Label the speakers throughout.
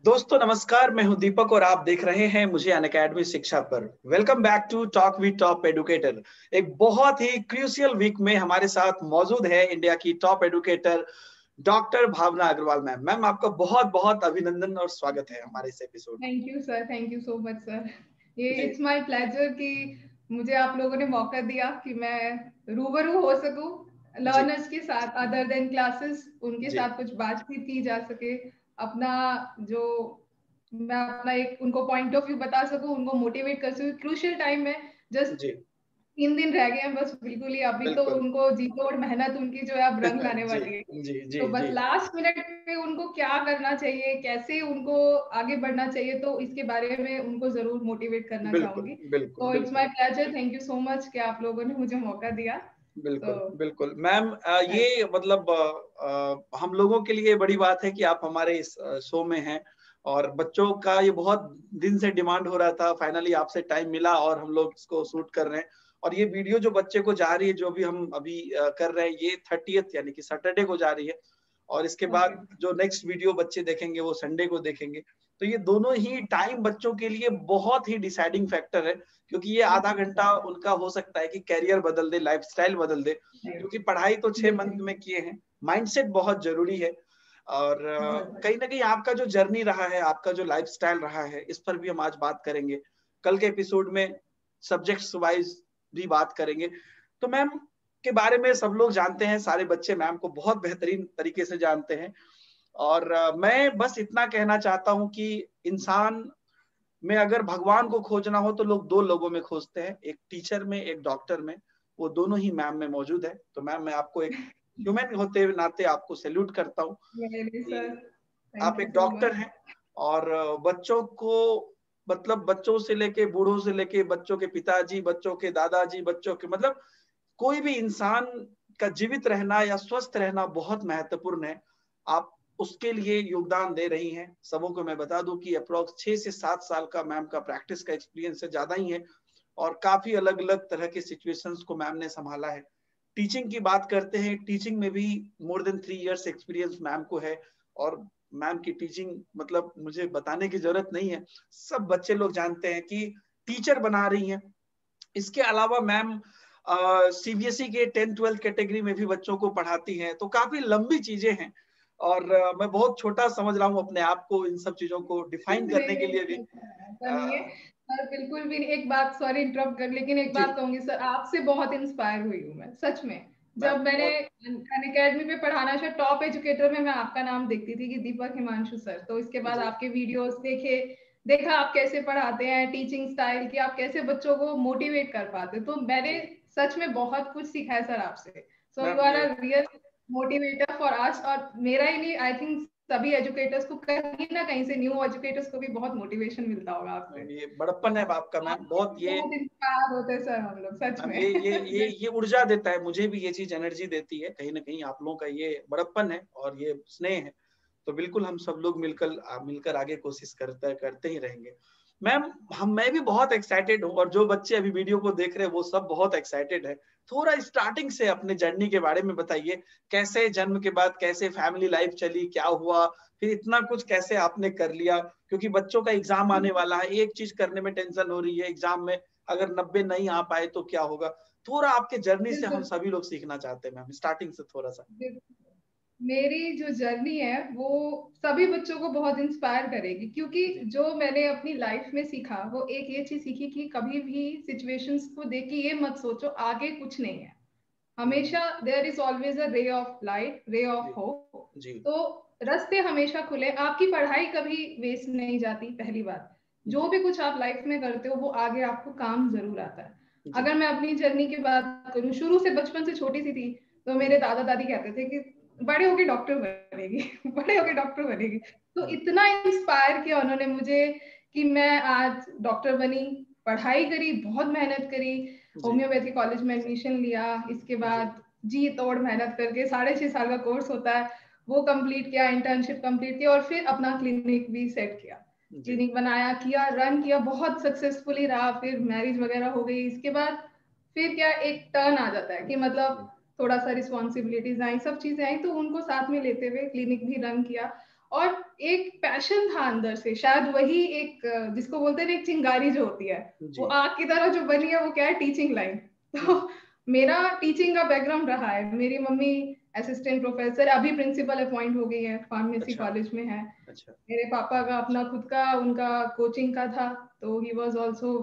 Speaker 1: दोस्तों नमस्कार, मैं हूं दीपक और आप देख रहे हैं मुझे अनअकैडमी शिक्षा पर। Welcome back to talk with top educator. एक बहुत ही क्रूशियल वीक में हमारे साथ मौजूद है इंडिया की टॉप एडुकेटर डॉक्टर भावना अग्रवाल मैम। मैम आपका बहुत बहुत अभिनंदन और स्वागत है हमारे इस एपिसोड में।
Speaker 2: Thank you sir, thank you so much sir. ये
Speaker 1: जी
Speaker 2: इट्स माय प्लेजर कि मुझे आप लोगों ने मौका दिया कि मैं रूबरू हो सकूं
Speaker 1: जी
Speaker 2: लर्नर्स के साथ, अदर देन क्लासेस उनके
Speaker 1: जी
Speaker 2: साथ कुछ बातचीत की जा सके। अपना जो मैं अपना एक उनको पॉइंट ऑफ व्यू बता सकूं, उनको मोटिवेट कर सकूं। क्रूशियल टाइम में जस्ट
Speaker 1: जी
Speaker 2: 3 दिन रह गए हैं बस, बिल्कुल ही। अभी तो
Speaker 1: बिल्कुल।
Speaker 2: उनको जीतो और मेहनत उनकी जो है अब रंग लाने
Speaker 1: जी
Speaker 2: वाली है।
Speaker 1: जी जी
Speaker 2: तो बस
Speaker 1: जी
Speaker 2: लास्ट मिनट पे उनको क्या करना चाहिए, कैसे उनको आगे बढ़ना चाहिए, तो इसके बारे में उनको जरूर मोटिवेट करना
Speaker 1: बिल्कुल
Speaker 2: चाहूंगी।
Speaker 1: बिल्कुल
Speaker 2: तो इट्स
Speaker 1: बिल्कुल
Speaker 2: my pleasure, thank you so much कि आप लोगों ने मुझे मौका दिया। तो
Speaker 1: बिल्कुल बिल्कुल मैम, ये मतलब हम लोगों के लिए बड़ी बात है कि आप हमारे इस शो में हैं और बच्चों का ये बहुत दिन से डिमांड हो रहा था। फाइनली आपसे टाइम मिला और हम लोग इसको शूट कर रहे हैं। और ये वीडियो जो बच्चे को जा रही है, जो भी हम अभी कर रहे हैं, ये 30th यानी कि सैटरडे को जा रही है। और इसके
Speaker 2: ओके,
Speaker 1: बाद जो नेक्स्ट वीडियो बच्चे देखेंगे वो संडे को देखेंगे। तो ये दोनों ही टाइम बच्चों के लिए बहुत ही डिसाइडिंग फैक्टर है, क्योंकि ये आधा घंटा उनका हो सकता है कि कैरियर बदल दे, लाइफस्टाइल बदल दे। क्योंकि पढ़ाई तो 6 मंथ
Speaker 2: बिल्कुल,
Speaker 1: में किए हैं, माइंडसेट बहुत जरूरी है। और
Speaker 2: बहुत
Speaker 1: कहीं ना कहीं आपका जो जर्नी रहा है, आपका जो लाइफस्टाइल रहा है, इस पर भी हम आज बात करेंगे। कल के एपिसोड में सब्जेक्ट्स वाइज भी बात करेंगे। तो मैम के बारे में सब लोग जानते हैं, सारे बच्चे मैम को बहुत बेहतरीन तरीके से जानते हैं। और मैं बस इतना कहना चाहता हूं कि इंसान में अगर भगवान को खोजना हो तो लोग दो लोगों में खोजते हैं, एक टीचर में, एक डॉक्टर में। वो दोनों ही मैम में मौजूद है। तो मैम मैं आपको एक ह्यूमन होते हुए नाते आपको सैल्यूट करता हूँ
Speaker 2: वेरी सर,
Speaker 1: कि आप
Speaker 2: थैंक यू
Speaker 1: एक
Speaker 2: सो
Speaker 1: डॉक्टर
Speaker 2: मच।
Speaker 1: हैं। और बच्चों को, मतलब बच्चों से लेके बूढ़ों से लेके बच्चों के पिताजी, बच्चों के दादाजी, बच्चों के, मतलब कोई भी इंसान का जीवित रहना या स्वस्थ रहना बहुत महत्वपूर्ण है। आप उसके लिए योगदान दे रही हैं। सबों को मैं बता दूं कि अप्रोक्स 6 से 7 साल का मैम का प्रैक्टिस का एक्सपीरियंस है, ज्यादा ही है। और काफी अलग अलग तरह के सिचुएशंस को मैम ने संभाला है। टीचिंग की बात करते हैं, टीचिंग में भी more than 3 years experience ma'am को है। और मैम की टीचिंग मतलब मुझे बताने की जरूरत नहीं है, सब बच्चे लोग जानते हैं कि टीचर बना रही हैं। इसके अलावा मैम सीबीएसई के 10th 12th कैटेगरी में भी बच्चों को पढ़ाती हैं। तो काफी लंबी चीजें हैं। और मैं बहुत छोटा समझ रहा हूँ अपने आप को इन सब चीजों को डिफाइन
Speaker 2: नहीं
Speaker 1: करने के
Speaker 2: नहीं
Speaker 1: लिए भी।
Speaker 2: ऐसा नहीं है
Speaker 1: अ,
Speaker 2: सर, बिल्कुल भी नहीं। एक बात, सॉरी इंटरप्ट कर, लेकिन एक
Speaker 1: जी
Speaker 2: बात कहूंगी सर, आपसे बहुत इंस्पायर हुई हूँ मैं सच में।
Speaker 1: मैम
Speaker 2: जब मैंने
Speaker 1: बहुत।
Speaker 2: अनअकैडमी पे पढ़ाना, शायद टॉप एजुकेटर में मैं आपका नाम देखती थी कि दीपक हिमांशु सर। तो इसके बाद
Speaker 1: जी
Speaker 2: आपके वीडियोस देखे, देखा आप कैसे पढ़ाते हैं, टीचिंग स्टाइल की, आप कैसे बच्चों को मोटिवेट कर पाते, तो मैंने
Speaker 1: जी
Speaker 2: सच में बहुत कुछ सीखा है सर आपसे। सो यू
Speaker 1: मैम
Speaker 2: आर
Speaker 1: ये
Speaker 2: a real motivator for us. और मेरा ही नहीं, आई थिंक सभी एजुकेटर्स को, कहीं ना कहीं से न्यू एजुकेटर्स को भी बहुत मोटिवेशन मिलता होगा आपसे।
Speaker 1: मैम ये
Speaker 2: तो
Speaker 1: बड़प्पन है आपका मैम,
Speaker 2: आपसे
Speaker 1: बहुत
Speaker 2: भी
Speaker 1: ये।
Speaker 2: बहुत इंस्पायर होते हैं सर हम लोग सच
Speaker 1: मैम
Speaker 2: में।
Speaker 1: ये ऊर्जा देता है मुझे भी, ये चीज एनर्जी देती है कहीं ना कहीं। आप लोगों का ये बड़प्पन है और ये स्नेह है। तो बिल्कुल हम सब लोग मिलकर मिलकर आगे कोशिश करते ही रहेंगे। मैम मैं भी बहुत एक्साइटेड हूँ और जो बच्चे अभी वीडियो को देख रहे हैं वो सब बहुत एक्साइटेड है। थोड़ा स्टार्टिंग से अपने जर्नी के बारे में बताइए। कैसे जन्म के बाद कैसे फैमिली लाइफ चली, क्या हुआ, फिर इतना कुछ कैसे आपने कर लिया। क्योंकि बच्चों का एग्जाम आने वाला है, एक चीज करने में टेंशन हो रही है, एग्जाम में अगर 90 नहीं आ पाए तो क्या होगा। थोड़ा आपके जर्नी से हम
Speaker 2: बिल्कुल,
Speaker 1: सभी लोग सीखना चाहते हैं मैम, स्टार्टिंग से थोड़ा सा।
Speaker 2: मेरी जो जर्नी है वो सभी बच्चों को बहुत इंस्पायर करेगी, क्योंकि
Speaker 1: जी
Speaker 2: जो मैंने अपनी लाइफ में सीखा वो एक ये चीज सीखी कि कभी भी सिचुएशंस को देख के ये मत सोचो आगे कुछ नहीं है।
Speaker 1: हम्म,
Speaker 2: हमेशा there is always a ray of light, रे
Speaker 1: जी
Speaker 2: ऑफ होप।
Speaker 1: जी
Speaker 2: तो रास्ते हमेशा खुले, आपकी पढ़ाई कभी वेस्ट नहीं जाती, पहली बात। जो
Speaker 1: जी
Speaker 2: भी कुछ आप लाइफ में करते हो वो आगे आपको काम जरूर आता है।
Speaker 1: जी
Speaker 2: अगर मैं अपनी जर्नी की बात करूं, शुरू से बचपन से छोटी सी थी, तो मेरे दादा दादी कहते थे कि बड़े होके डॉक्टर बनेगी, बड़े होके डॉक्टर बनेगी। तो
Speaker 1: हम्म,
Speaker 2: इतना इंस्पायर किया उन्होंने मुझे कि मैं आज डॉक्टर बनी, पढ़ाई करी, बहुत मेहनत करी,
Speaker 1: जी
Speaker 2: होम्योपैथी कॉलेज में एडमिशन लिया। इसके
Speaker 1: जी
Speaker 2: बाद जी तोड़ मेहनत करके 6.5 साल का कोर्स होता है, वो कंप्लीट किया, इंटर्नशिप कंप्लीट किया, और फिर अपना क्लिनिक भी सेट किया।
Speaker 1: जी
Speaker 2: क्लिनिक बनाया, किया, रन किया, बहुत सक्सेसफुली रहा। फिर मैरिज वगैरह हो गई। इसके बाद फिर क्या, एक टर्न आ जाता है कि मतलब थोड़ा सा रिस्पॉन्सिबिलिटीज आई, सब चीजें आई, तो उनको साथ में लेते हुए क्लिनिक भी रन किया। और एक पैशन था अंदर से, शायद वही एक जिसको बोलते हैं एक चिंगारी जो होती है, वो आग की तरह जो बनी है, वो क्या है, टीचिंग लाइन। तो मेरा टीचिंग का बैकग्राउंड रहा है। मेरी मम्मी असिस्टेंट प्रोफेसर, अभी प्रिंसिपल अपॉइंट हो गई है, फार्मेसी कॉलेज में है। मेरे पापा का अपना खुद का उनका कोचिंग का था, तो he was also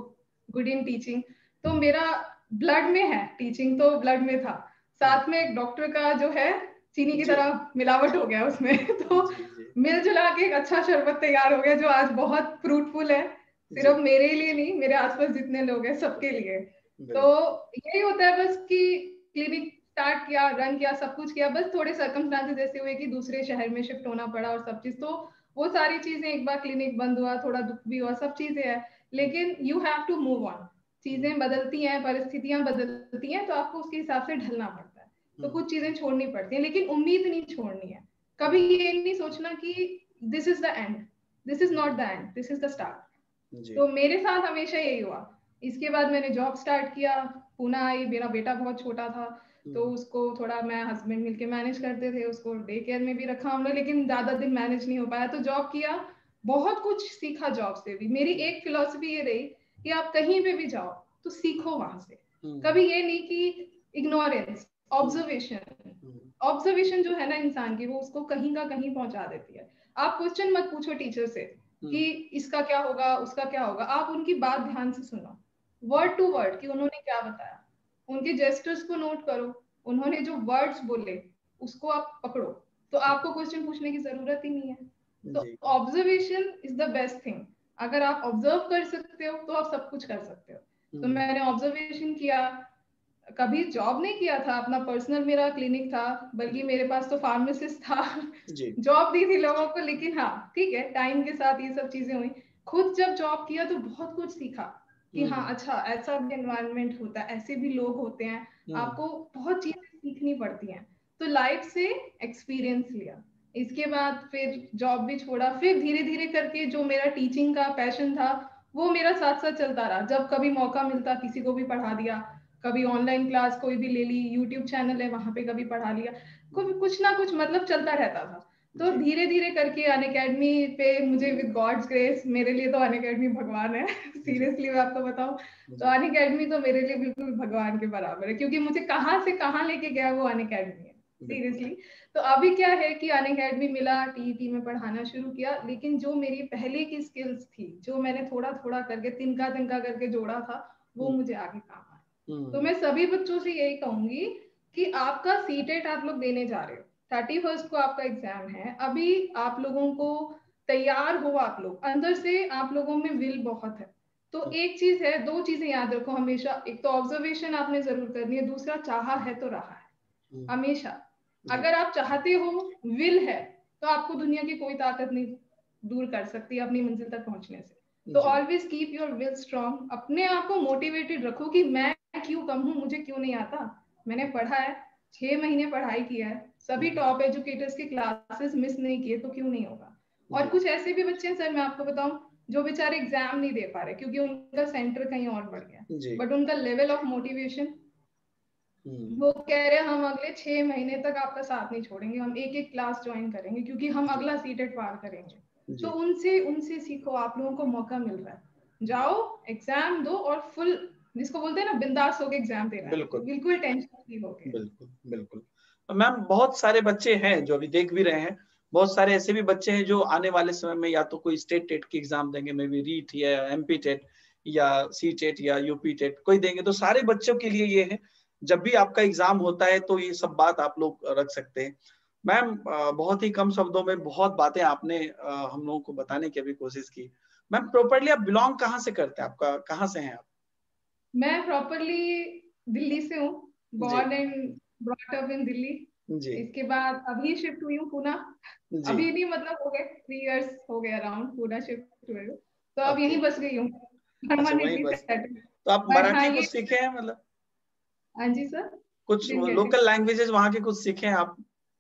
Speaker 2: good in teaching. तो मेरा ब्लड में है, टीचिंग तो ब्लड में था। साथ में एक डॉक्टर का जो है चीनी की तरह मिलावट हो गया उसमें। तो मिलजुला के एक अच्छा शरबत तैयार हो गया, जो आज बहुत फ्रूटफुल है, सिर्फ मेरे लिए नहीं, मेरे आसपास जितने लोग हैं सबके लिए। तो यही होता है बस कि क्लिनिक स्टार्ट किया, रन किया, सब कुछ किया, बस थोड़े सर्कमस्टांसेस ऐसे हुए कि दूसरे शहर में शिफ्ट होना पड़ा और सब चीज। तो वो सारी चीजें, एक बार क्लिनिक बंद हुआ, थोड़ा दुख भी हुआ, सब चीजें हैं, लेकिन you have to move on. चीजें बदलती हैं, परिस्थितियां बदलती हैं, तो आपको उसके हिसाब से ढलना पड़ता है। तो कुछ चीजें छोड़नी पड़ती हैं, लेकिन उम्मीद नहीं छोड़नी है। कभी ये नहीं सोचना कि this is the end, this is not the end, this is the start. तो मेरे साथ हमेशा यही हुआ। इसके बाद मैंने जॉब स्टार्ट किया, पुणे आई। मेरा बेटा बहुत छोटा था, तो उसको थोड़ा मैं हस्बैंड मिलके मैनेज करते थे, उसको डे केयर में भी रखा हमने, लेकिन ज्यादा दिन मैनेज नहीं हो पाया, तो जॉब किया। बहुत कुछ सीखा जॉब से भी। मेरी एक फिलॉसफी ये रही कि आप कहीं पे भी जाओ तो सीखो वहां से। कभी ये नहीं कि इग्नोरेंस, ऑब्जर्वेशन जो है ना इंसान की, वो उसको कहीं का कहीं पहुंचा देती है। आप क्वेश्चन मत पूछो टीचर से कि इसका क्या होगा, उसका क्या होगा। आप उनकी बात ध्यान से सुनो, वर्ड टू वर्ड, कि उन्होंने क्या बताया। उनके जेस्टर्स को नोट करो, उन्होंने जो वर्ड्स बोले उसको आप पकड़ो, तो आपको क्वेश्चन पूछने की जरूरत ही नहीं है। तो observation is the best thing. अगर आप ऑब्जर्व कर सकते हो तो आप सब कुछ कर सकते हो। तो मैंने ऑब्जर्वेशन किया। कभी जॉब नहीं किया था, अपना पर्सनल मेरा क्लिनिक था, बल्कि मेरे पास तो फार्मासिस्ट था। जॉब दी थी लोगों को, लेकिन हाँ ठीक है, टाइम के साथ ये सब चीजें हुई। खुद जब जॉब किया तो बहुत कुछ सीखा कि हाँ अच्छा, ऐसा भी एनवायरनमेंट होता है, ऐसे भी लोग होते हैं, आपको बहुत चीजें सीखनी पड़ती हैं। तो लाइफ से एक्सपीरियंस लिया। इसके बाद फिर जॉब भी छोड़ा, फिर धीरे धीरे करके जो मेरा टीचिंग का पैशन था वो मेरा साथ साथ चलता रहा। जब कभी मौका मिलता किसी को भी पढ़ा दिया, कभी ऑनलाइन क्लास कोई भी ले ली, यूट्यूब चैनल है वहां पे कभी पढ़ा लिया, कुछ ना कुछ मतलब चलता रहता था। तो धीरे धीरे करके अनअकैडमी पे मुझे विद गॉड्स ग्रेस, मेरे लिए तो अनअकैडमी भगवान है। सीरियसली मैं आपको बताऊं तो अनअकैडमी तो मेरे लिए बिल्कुल भगवान के बराबर है, क्योंकि मुझे कहाँ से कहाँ लेके गया वो अनअकैडमी है, सीरियसली। तो अभी क्या है कि अनअकैडमी मिला, टीईटी में पढ़ाना शुरू किया, लेकिन जो मेरी पहले की स्किल्स थी, जो मैंने थोड़ा थोड़ा करके तिनका तिनका करके जोड़ा था, वो मुझे आगे काम आया। तो मैं सभी बच्चों से यही कहूंगी कि आपका सीटेट आप लोग देने जा रहे हो, 31 को आपका एग्जाम है, अभी आप लोगों को तैयार हो, आप लोग अंदर से, आप लोगों में विल बहुत है। तो एक चीज है, दो चीजें याद रखो हमेशा, एक तो ऑब्जर्वेशन आपने जरूर करनी है, दूसरा चाहा है तो रहा है हमेशा। अगर आप चाहते हो, विल है, तो आपको दुनिया की कोई ताकत नहीं दूर कर सकती अपनी मंजिल तक पहुंचने से। तो always keep your will strong, अपने आप को मोटिवेटेड रखो कि मैं क्यों कम हूं, मुझे क्यों नहीं आता। मैंने पढ़ा है, 6 महीने पढ़ाई किया है, सभी टॉप एजुकेटर्स की क्लासेस मिस नहीं किए, तो क्यों नहीं होगा। और कुछ ऐसे भी बच्चे हैं सर, मैं आपको बताऊं, जो बेचारे एग्जाम नहीं दे पा रहे क्योंकि उनका सेंटर कहीं और बढ़ गया, बट उनका लेवल ऑफ मोटिवेशन, वो कह रहे हैं हम अगले 6 महीने तक आपका साथ नहीं छोड़ेंगे, हम एक एक क्लास ज्वाइन करेंगे क्योंकि हम अगला सीटेट पार करेंगे। तो उनसे सीखो, आप लोगों को मौका मिल रहा है, जाओ एग्जाम दो और फुल, जिसको बोलते हैं ना बिंदास होके एग्जाम देना, बिल्कुल टेंशन फ्री होके।
Speaker 1: बिल्कुल बिल्कुल मैम, बहुत सारे बच्चे हैं जो अभी देख भी रहे हैं, बहुत सारे ऐसे भी बच्चे हैं जो आने वाले समय में या तो कोई स्टेट टेट की एग्जाम देंगे, मे बी रीट या एमपी टेट या सी टेट या यूपी टेट कोई देंगे। तो सारे बच्चों के लिए ये है, जब भी आपका एग्जाम होता है तो ये सब बात आप लोग रख सकते हैं। मैम बहुत ही कम शब्दों में बहुत बातें आपने हम लोगों को बताने की अभी कोशिश की। मैम प्रॉपरली आप बिलोंग कहाँ से करते हैं, आपका कहाँ से हैं आप?
Speaker 2: मैं प्रॉपरली दिल्ली से हूँ, born and brought up in Delhi. इसके बाद अभी शिफ्ट हुई हूँ पुणे, अभी नहीं मतलब हो गए 3 इयर्स हो गए अराउंड पुणे शिफ्ट हुए, तो अब यहीं बस गई हूँ।
Speaker 1: तो आप मराठी कुछ सीखे हैं मतलब?
Speaker 2: हाँ जी सर,
Speaker 1: कुछ लोकल लैंग्वेजेस वहाँ के कुछ सीखे हैं आप?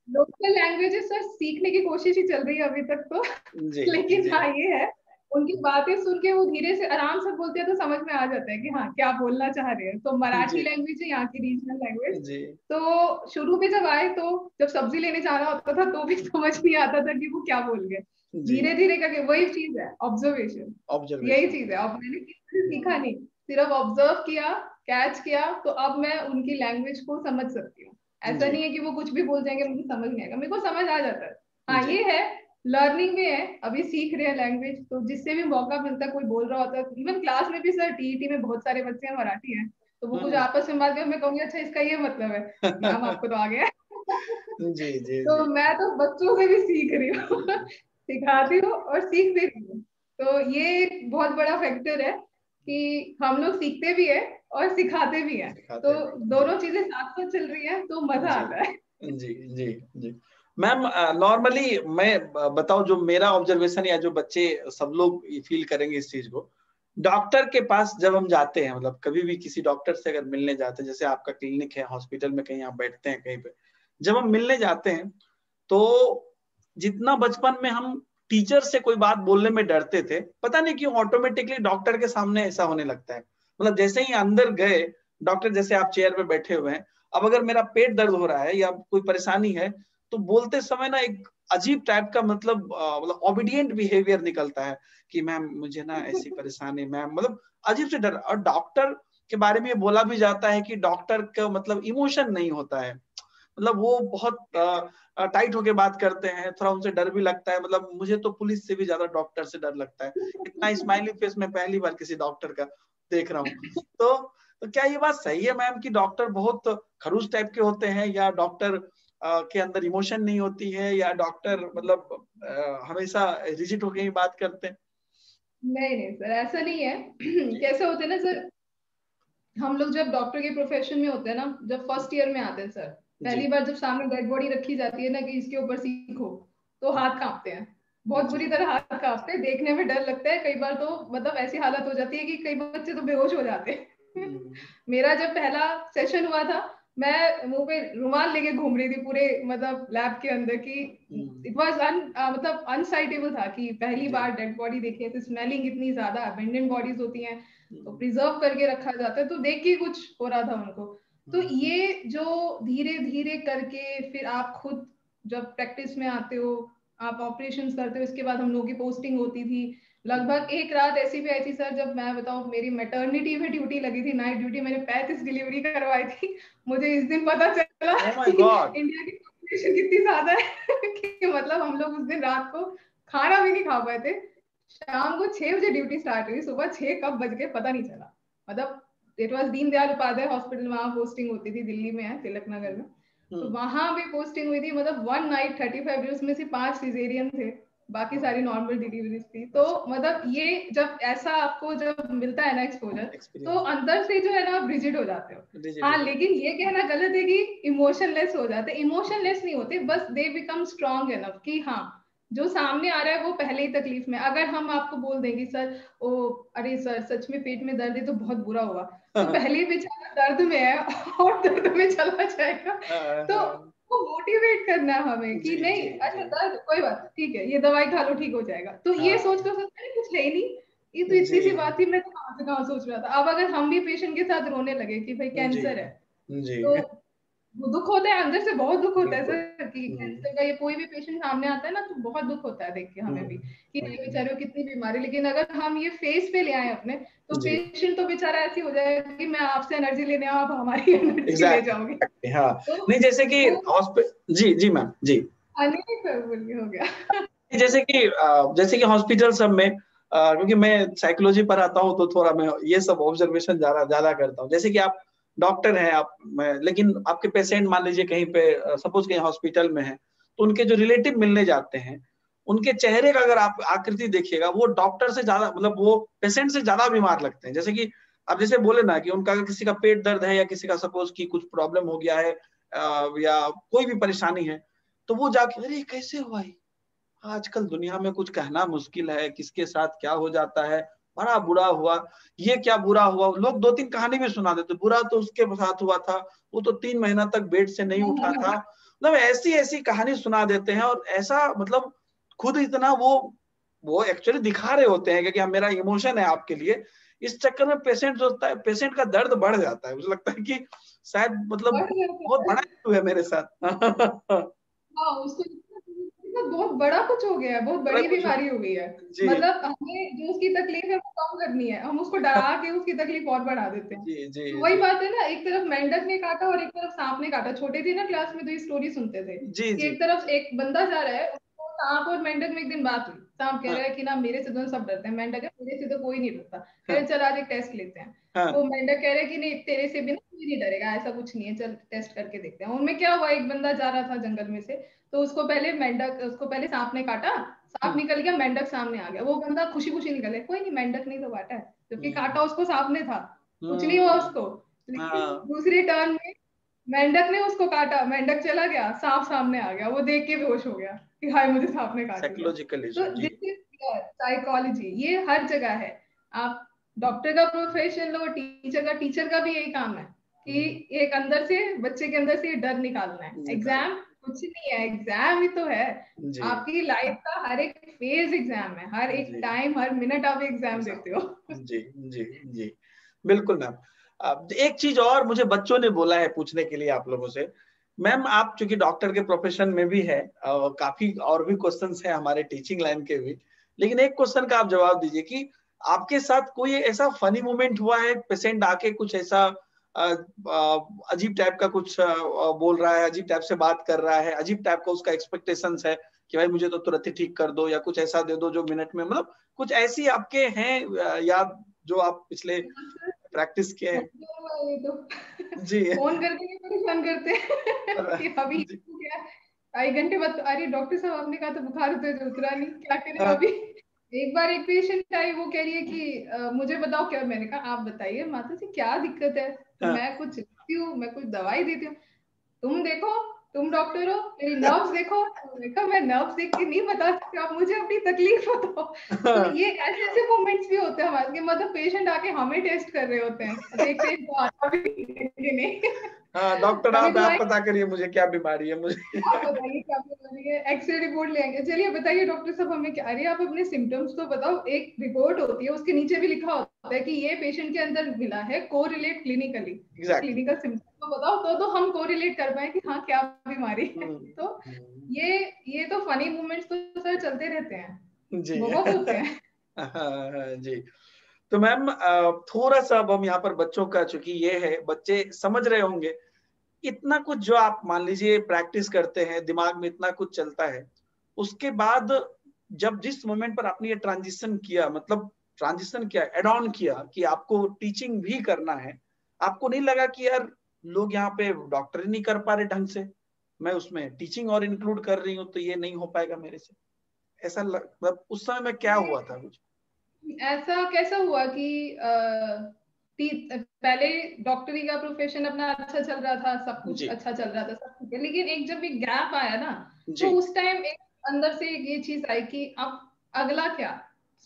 Speaker 2: लोकल लैंग्वेजेस सर सीखने की कोशिश ही चल रही है अभी तक तो, लेकिन हाँ ये है उनकी बातें सुन के वो धीरे से आराम से बोलते हैं तो समझ में आ जाता है कि हाँ क्या बोलना चाह रहे हैं। तो मराठी
Speaker 1: जी
Speaker 2: लैंग्वेज है यहाँ की रीजनल लैंग्वेज।
Speaker 1: जी
Speaker 2: तो शुरू में जब आए तो जब सब्जी लेने जाना होता था तो भी समझ नहीं आता था कि वो क्या बोल गए।
Speaker 1: जी।
Speaker 2: धीरे धीरे करके वही चीज है ऑब्जर्वेशन। यही
Speaker 1: ऑब्जर्वेशन।
Speaker 2: चीज है, अब मैंने किसी से सीखा नहीं, सिर्फ ऑब्जर्व किया, कैच किया, तो अब मैं उनकी लैंग्वेज को समझ सकती हूँ। ऐसा
Speaker 1: जी
Speaker 2: नहीं है कि वो कुछ भी बोल जाएंगे मुझे समझ नहीं आएगा, मेरे को समझ आ जाता है। हाँ
Speaker 1: जी
Speaker 2: ये है, लर्निंग में है, अभी सीख रहे हैं लैंग्वेज, तो जिससे भी मौका मिलता है कोई बोल रहा होता है, इवन क्लास में भी सर टीईटी में बहुत सारे बच्चे हैं मराठी हैं, तो वो कुछ
Speaker 1: हम्म।
Speaker 2: आपस में बात कर, मैं कहूंगी अच्छा इसका ये मतलब है, मैम आपको तो आ गया है।
Speaker 1: जी जी
Speaker 2: तो
Speaker 1: जी
Speaker 2: मैं तो बच्चों से भी सीख रही हूँ सिखाती हूँ और सीख भी रही हूँ। तो ये एक बहुत बड़ा फैक्टर है कि हम लोग सीखते भी है और सिखाते भी है, तो
Speaker 1: सिखाते भी। जी
Speaker 2: दोनों चीजें साथ साथ चल रही है तो मजा
Speaker 1: जी
Speaker 2: आता है।
Speaker 1: जी जी जी। मैम नॉर्मली मैं बताऊं, जो मेरा ऑब्जर्वेशन या जो बच्चे सब लोग फील करेंगे इस चीज को, डॉक्टर के पास जब हम जाते हैं, मतलब कभी भी किसी डॉक्टर से अगर मिलने जाते हैं, जैसे आपका क्लिनिक है, हॉस्पिटल में कहीं आप बैठते हैं कहीं पे, जब हम मिलने जाते हैं तो जितना बचपन में हम टीचर से कोई बात बोलने में डरते थे, पता नहीं क्यों ऑटोमेटिकली डॉक्टर के सामने ऐसा होने लगता है। मतलब जैसे ही अंदर गए डॉक्टर, जैसे आप चेयर पे बैठे हुए हैं, अब अगर मेरा पेट दर्द हो रहा है या कोई परेशानी है तो बोलते समय ना एक अजीब टाइप का मतलब ओबीडियंट बिहेवियर निकलता है कि मैम मुझे ना ऐसी परेशानी मैम, मतलब अजीब से डर। और डॉक्टर के बारे में बोला भी जाता है कि डॉक्टर का मतलब इमोशन नहीं होता है, मतलब वो बहुत टाइट होके बात करते हैं, थोड़ा उनसे डर भी लगता है। मतलब मुझे तो पुलिस से भी ज्यादा डॉक्टर से डर लगता है, इतना स्माइली फेस मैं पहली बार किसी डॉक्टर का देख रहा हूँ। तो क्या ये बात सही है मैम कि डॉक्टर बहुत खड़ूस टाइप के होते हैं, या डॉक्टर के अंदर इमोशन नहीं होती है, या डॉक्टर मतलब हमेशा रिजिड होके ही बात करते हैं?
Speaker 2: नहीं नहीं सर ऐसा नहीं है कैसे होते हैं ना सर, हम लोग जब डॉक्टर के प्रोफेशन में होते हैं ना, जब फर्स्ट ईयर में आते हैं सर,
Speaker 1: जी
Speaker 2: पहली बार जब सामने डेड बॉडी रखी जाती है ना कि इसके ऊपर सीखो, तो हाथ कांपते हैं, बहुत
Speaker 1: जी
Speaker 2: बुरी तरह हाथ कांपते हैं, देखने में डर लगता है कई बार, तो मतलब ऐसी हालत हो जाती है कि कई बच्चे तो बेहोश हो जाते हैं। मेरा जब पहला सेशन हुआ था, मैं मुंह पे रुमाल लेके घूम रही थी पूरे मतलब लैब के अंदर की, इट वाज मतलब अनसाइटेबल था कि पहली
Speaker 1: जी
Speaker 2: बार डेड बॉडी देखी है, तो स्मेलिंग इतनी ज्यादा, अबेंडेंट बॉडीज होती हैं तो प्रिजर्व करके रखा जाता है, तो देख के कुछ हो रहा था उनको। तो ये जो धीरे धीरे करके फिर आप खुद जब प्रैक्टिस में आते हो, आप ऑपरेशन करते हो, इसके बाद हम लोगों की पोस्टिंग होती थी। लगभग एक रात ऐसी भी आई थी सर, जब मैं बताऊं मेरी मैटरनिटी में ड्यूटी लगी थी, नाइट ड्यूटी, मैंने 35 डिलीवरी करवाई थी। मुझे इस दिन पता चला
Speaker 1: ओ माय
Speaker 2: कि
Speaker 1: गॉड।
Speaker 2: इंडिया की पॉपुलेशन कितनी ज्यादा है कि मतलब हम लोग उस दिन रात को खाना भी नहीं खा पाए थे। शाम को 6 बजे ड्यूटी स्टार्ट हुई, सुबह 6 कब बज गए पता नहीं चला। मतलब it was Deendayal Upadhyay hospital, वहां पोस्टिंग होती थी, दिल्ली में है तिलक नगर में, तो वहां भी पोस्टिंग हुई थी। मतलब 1 नाइट 35 डेज में से 5 सिजेरियन थे, बाकी सारी नॉर्मल डिलीवरीज थी। तो मतलब ये जब ऐसा आपको जब मिलता है ना एक्सपोजर, तो
Speaker 1: एक्सपीरियंस
Speaker 2: अंदर से जो है ना आप रिजिड हो जाते हो।
Speaker 1: रिजिड
Speaker 2: हाँ
Speaker 1: हो जाता
Speaker 2: लेकिन ये कहना गलत है कि इमोशनलेस हो जाते, इमोशनलेस नहीं होते, बस दे बिकम स्ट्रांग एनफ कि हाँ जो सामने आ रहा है वो पहले ही तकलीफ में, अगर हम आपको बोल देंगे सर ओ अरे सर सच में पेट में दर्द है तो बहुत बुरा हुआ, तो
Speaker 1: है।
Speaker 2: पहले ही बेचारा दर्द में है और दर्द में चला जाएगा।
Speaker 1: हाँ,
Speaker 2: तो
Speaker 1: हाँ,
Speaker 2: वो मोटिवेट करना है हमें कि
Speaker 1: जी
Speaker 2: नहीं
Speaker 1: जी
Speaker 2: अच्छा
Speaker 1: जी
Speaker 2: दर्द कोई बात ठीक है, ये दवाई खा लो ठीक हो जाएगा, तो ये सोच
Speaker 1: हाँ
Speaker 2: कर सकते हैं कुछ है ही नहीं, ये तो
Speaker 1: जी
Speaker 2: इतनी सी बात थी, मैं तो कहाँ से कहाँ सोच रहा था। अब अगर हम भी पेशेंट के साथ रोने लगे कि भाई
Speaker 1: जी
Speaker 2: कैंसर है,
Speaker 1: जी
Speaker 2: तो वो दुख होता है अंदर से, बहुत दुख होता है
Speaker 1: बिल्कुल।
Speaker 2: सर कि कैंसर का ये कोई भी पेशेंट सामने आता है ना तो बहुत दुख होता है देख के हमें भी कि नहीं
Speaker 1: हम्म,
Speaker 2: बेचारे को कितनी बीमारी। लेकिन अगर हम ये फेस पे ले आए अपने, तो
Speaker 1: जी
Speaker 2: पेशेंट तो बेचारा ऐसी हो जाएगा कि मैं आपसे एनर्जी लेने आऊं, आप हमारी एनर्जी ले जाओगे।
Speaker 1: एग्जैक्टली हाँ।
Speaker 2: तो
Speaker 1: नहीं जैसे कि
Speaker 2: वो
Speaker 1: हॉस्पिटल, जी जी मैम जी,
Speaker 2: अनइक्वेबल हो गया।
Speaker 1: जैसे कि हॉस्पिटल सब में क्योंकि मैं साइकोलॉजी पढ़ाता हूँ तो थोड़ा मैं ये सब ऑब्जर्वेशन ज्यादा ज्यादा करता हूँ। जैसे कि आप डॉक्टर हैं आप, मैं लेकिन आपके पेशेंट मान लीजिए कहीं पे सपोज कहीं हॉस्पिटल में है, तो उनके जो रिलेटिव मिलने जाते हैं, उनके चेहरे का अगर आप आकृति देखिएगा, वो डॉक्टर से ज्यादा मतलब वो पेशेंट से ज्यादा बीमार लगते हैं। जैसे कि आप जैसे बोले ना कि उनका अगर किसी का पेट दर्द है या किसी का सपोज की कुछ प्रॉब्लम हो गया है या कोई भी परेशानी है, तो वो जाके अरे कैसे हुआ ये? आजकल दुनिया में कुछ कहना मुश्किल है, किसके साथ क्या हो जाता है, बड़ा बुरा हुआ, ये क्या बुरा हुआ। लोग 2-3 कहानी भी सुना देते, बुरा तो उसके साथ हुआ था, वो तो 3 महीना तक बेड से नहीं उठा था। मतलब ऐसी ऐसी कहानी सुना देते हैं, और ऐसा मतलब खुद इतना वो वो एक्चुअली दिखा रहे होते हैं कि हाँ मेरा इमोशन है आपके लिए। इस चक्कर में पेशेंट जो होता है, पेशेंट का दर्द बढ़ जाता है, मुझे लगता है कि शायद मतलब बहुत बड़ा इशू है मेरे साथ।
Speaker 2: हाँ, उसको बहुत बड़ा कुछ हो गया है, बहुत
Speaker 1: बड़ा
Speaker 2: बड़ी
Speaker 1: कुछ
Speaker 2: बीमारी हो गई है।
Speaker 1: जी
Speaker 2: मतलब हमें जो उसकी तकलीफ है वो कम करनी है, हम उसको डरा के उसकी तकलीफ और बढ़ा देते हैं।
Speaker 1: जी जी
Speaker 2: तो वही
Speaker 1: जी
Speaker 2: बात है ना, एक तरफ मेंढक ने काटा और एक तरफ सांप ने काटा। छोटे थे ना क्लास में तो ये स्टोरी सुनते थे
Speaker 1: जी
Speaker 2: कि
Speaker 1: जी
Speaker 2: एक तरफ एक बंदा जा रहा है, उसको सांप और मेंढक में एक दिन बात हुई। सांप कह
Speaker 1: हाँ
Speaker 2: रहा है कि ना मेरे से तो सब डरते हैं, मेंढक है मेरे से तो कोई नहीं डरता। कह रहे
Speaker 1: हाँ
Speaker 2: चल आज एक टेस्ट लेते हैं।
Speaker 1: हाँ
Speaker 2: वो मेंढक कह रहे कि नहीं तेरे से भी ना कोई नहीं डरेगा, ऐसा कुछ नहीं है, चल टेस्ट करके देखते हैं। उनमें क्या हुआ, एक बंदा जा रहा था जंगल में से, तो उसको पहले सांप ने काटा। सांप निकल गया, मेंढक सामने आ गया। वो बंदा खुशी खुशी निकले, कोई नहीं मेंढक नहीं तो काटा है, जबकि काटा उसको सांप ने था, कुछ नहीं हुआ
Speaker 1: हम्म,
Speaker 2: उसको। लेकिन
Speaker 1: हाँ
Speaker 2: दूसरे टर्न में मेंढक ने उसको काटा, मेंढक चला गया, सांप सामने आ गया, वो देख के बेहोश हो गया कि हाय मुझे सांप ने काट लिया।
Speaker 1: साइकोलॉजिकल
Speaker 2: तो
Speaker 1: इशू जी।
Speaker 2: दिस इज साइकोलॉजी, ये हर जगह है। आप डॉक्टर का प्रोफेशन लो, टीचर का भी यही काम है कि एक अंदर से बच्चे के अंदर से ये डर निकालना है।
Speaker 1: निकाल
Speaker 2: एग्जाम कुछ नहीं है, एग्जाम ही तो है।
Speaker 1: जी
Speaker 2: आपकी लाइफ का हर एक फेज एग्जाम है, हर एक
Speaker 1: जी
Speaker 2: टाइम हर मिनट आप एग्जाम
Speaker 1: ऐसा
Speaker 2: देते हो।
Speaker 1: जी जी जी बिल्कुल मैम। अब एक चीज और मुझे बच्चों ने बोला है पूछने के लिए आप लोगों से। मैम आप चूंकि डॉक्टर के प्रोफेशन में भी है, काफी और भी क्वेश्चंस है हमारे टीचिंग लाइन के भी, लेकिन एक क्वेश्चन का आप जवाब दीजिए कि आपके साथ कोई ऐसा फनी मोमेंट हुआ है, पेशेंट आके कुछ ऐसा अजीब टाइप का कुछ बोल रहा है, अजीब टाइप से बात कर रहा है, अजीब टाइप का उसका एक्सपेक्टेशंस है कि भाई मुझे तो तुरंत ही ठीक कर दो या कुछ ऐसा दे दो जो मिनट में, मतलब कुछ ऐसी आपके हैं याद जो आप पिछले प्रैक्टिस किए हैं?
Speaker 2: ये तो
Speaker 1: जी
Speaker 2: फोन करके ये परेशान करते हैं कि अभी
Speaker 1: जी
Speaker 2: क्या 2.5 घंटे बाद, अरे डॉक्टर साहब आपने कहा था बुखार उतरा नहीं, क्या करें
Speaker 1: हाँ
Speaker 2: अभी। एक बार एक पेशेंट आई, वो कह रही है कि मुझे बताओ क्या। मैंने कहा आप बताइए माता जी क्या दिक्कत है, तो
Speaker 1: हाँ
Speaker 2: मैं कुछ लिखती हूँ, मैं कुछ दवाई देती हूँ। तुम देखो, तुम डॉक्टर हो, मेरी नर्व्स देखो। देखा मैं नर्व्स देख के नहीं बता सकती, आप मुझे अपनी तकलीफ बताओ। तो
Speaker 1: हाँ
Speaker 2: ये ऐसे ऐसे मोमेंट्स भी होते हैं हमारे, मतलब पेशेंट आके हमें टेस्ट कर रहे होते हैं, देखते हैं इनको आता भी है कि नहीं।
Speaker 1: हाँ डॉक्टर
Speaker 2: कभी तो
Speaker 1: आप
Speaker 2: आए,
Speaker 1: पता करिए मुझे क्या बीमारी है
Speaker 2: आप
Speaker 1: मुझे।
Speaker 2: बताइए क्या बीमारी है, एक्सरे रिपोर्ट ले आएंगे, चलिए बताइए डॉक्टर साहब हमें क्या। अरे आप अपने सिम्टम्स तो बताओ। एक रिपोर्ट होती है, उसके नीचे भी लिखा होता है कि ये पेशेंट के अंदर मिला है, कोरिलेट क्लिनिकली। तो
Speaker 1: एग्जैक्टली
Speaker 2: क्लिनिकल सिम्टम्स तो बताओ, तो हम कोरिलेट कर पाए कि हाँ क्या बीमारी है। तो
Speaker 1: exactly.
Speaker 2: ये ये तो फनी मोमेंट्स तो सर चलते रहते हैं,
Speaker 1: जी
Speaker 2: बहुत होते हैं।
Speaker 1: हाँ जी। तो मैम थोड़ा सा अब हम यहाँ पर बच्चों का, चूंकि ये है बच्चे समझ रहे होंगे इतना कुछ जो आप मान लीजिए प्रैक्टिस करते हैं, दिमाग में इतना कुछ चलता है, उसके बाद जब जिस मोमेंट पर आपने ये ट्रांजिशन किया, मतलब ट्रांजिशन किया, एड ऑन किया कि आपको टीचिंग भी करना है, आपको नहीं लगा कि यार लोग यहाँ पे डॉक्टर ही नहीं कर पा रहे ढंग से, मैं उसमें टीचिंग और इंक्लूड कर रही हूँ तो ये नहीं हो पाएगा मेरे से? ऐसा मतलब उस समय में क्या हुआ था कुछ?
Speaker 2: ऐसा कैसा हुआ कि पहले डॉक्टरी का प्रोफेशन अपना अच्छा चल रहा था, सब कुछ
Speaker 1: जी
Speaker 2: अच्छा चल रहा था, सब ठीक है। लेकिन एक जब एक गैप आया ना, तो
Speaker 1: जी
Speaker 2: उस टाइम एक अंदर से एक ये चीज आई कि अब अगला क्या,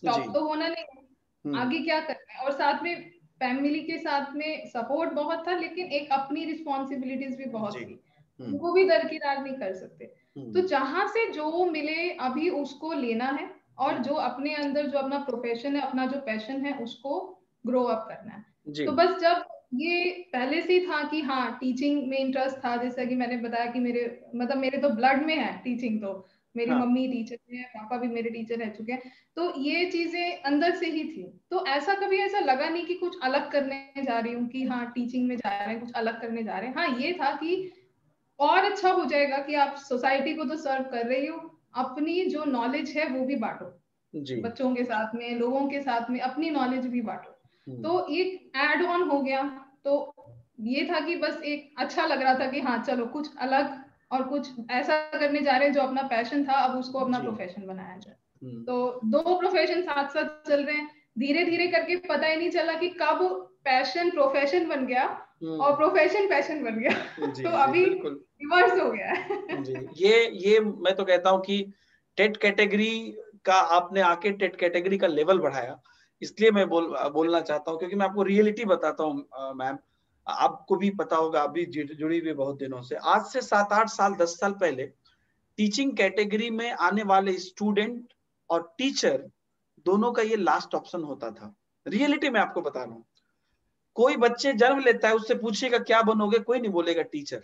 Speaker 1: जी
Speaker 2: स्टॉप तो होना नहीं है,
Speaker 1: हम्म
Speaker 2: आगे क्या करना है। और साथ में फैमिली के साथ में सपोर्ट बहुत था, लेकिन एक अपनी रिस्पॉन्सिबिलिटीज भी बहुत
Speaker 1: जी
Speaker 2: थी,
Speaker 1: हम्म
Speaker 2: उनको भी दरकिनार नहीं कर सकते। तो
Speaker 1: हम्म
Speaker 2: जहां से जो मिले अभी उसको लेना है, और जो अपने अंदर जो अपना प्रोफेशन है, अपना जो पैशन है, उसको ग्रो अप करना है।
Speaker 1: जी
Speaker 2: तो बस जब ये पहले से ही था कि हाँ टीचिंग में इंटरेस्ट था, जैसा कि मैंने बताया कि मेरे तो ब्लड में है टीचिंग। तो मेरी
Speaker 1: हाँ
Speaker 2: मम्मी टीचर है, पापा भी मेरे टीचर रह चुके हैं, तो ये चीजें अंदर से ही थी। तो ऐसा कभी ऐसा लगा नहीं कि कुछ अलग करने जा रही हूँ, कि हाँ टीचिंग में जा रहे हैं, कुछ अलग करने जा रहे हैं। हाँ ये था कि और अच्छा हो जाएगा कि आप सोसाइटी को तो सर्व कर रही हो, अपनी जो नॉलेज है वो भी बांटो,
Speaker 1: जी
Speaker 2: बच्चों के साथ में, लोगों के साथ में अपनी नॉलेज भी बांटो।
Speaker 1: हम्म
Speaker 2: तो एक ऐड ऑन हो गया। तो ये था कि बस एक अच्छा लग रहा था कि हाँ चलो कुछ अलग और कुछ ऐसा करने जा रहे हैं जो अपना पैशन था, अब उसको अपना
Speaker 1: जी
Speaker 2: प्रोफेशन बनाया जाए।
Speaker 1: हम्म
Speaker 2: तो दो प्रोफेशन साथ साथ चल रहे हैं, धीरे धीरे करके पता ही नहीं चला कि कब पैशन प्रोफेशन बन गया और
Speaker 1: हम्म
Speaker 2: प्रोफेशन पैशन बन गया।
Speaker 1: जी
Speaker 2: तो
Speaker 1: जी
Speaker 2: अभी
Speaker 1: बिल्कुल
Speaker 2: रिवर्स हो गया है।
Speaker 1: जी। ये मैं तो कहता हूँ कि टेट कैटेगरी का आपने आके टेट कैटेगरी का लेवल बढ़ाया, इसलिए मैं बोलना चाहता हूँ, क्योंकि मैं आपको रियलिटी बताता हूँ मैम, आपको भी पता होगा, आप भी जुड़ी हुई बहुत दिनों से, आज से 7-8 साल 10 साल पहले टीचिंग कैटेगरी में आने वाले स्टूडेंट और टीचर, दोनों का ये लास्ट ऑप्शन होता था। रियलिटी में आपको बता रहा हूँ, कोई बच्चे जन्म लेता है, उससे पूछिएगा क्या बनोगे, कोई नहीं बोलेगा टीचर।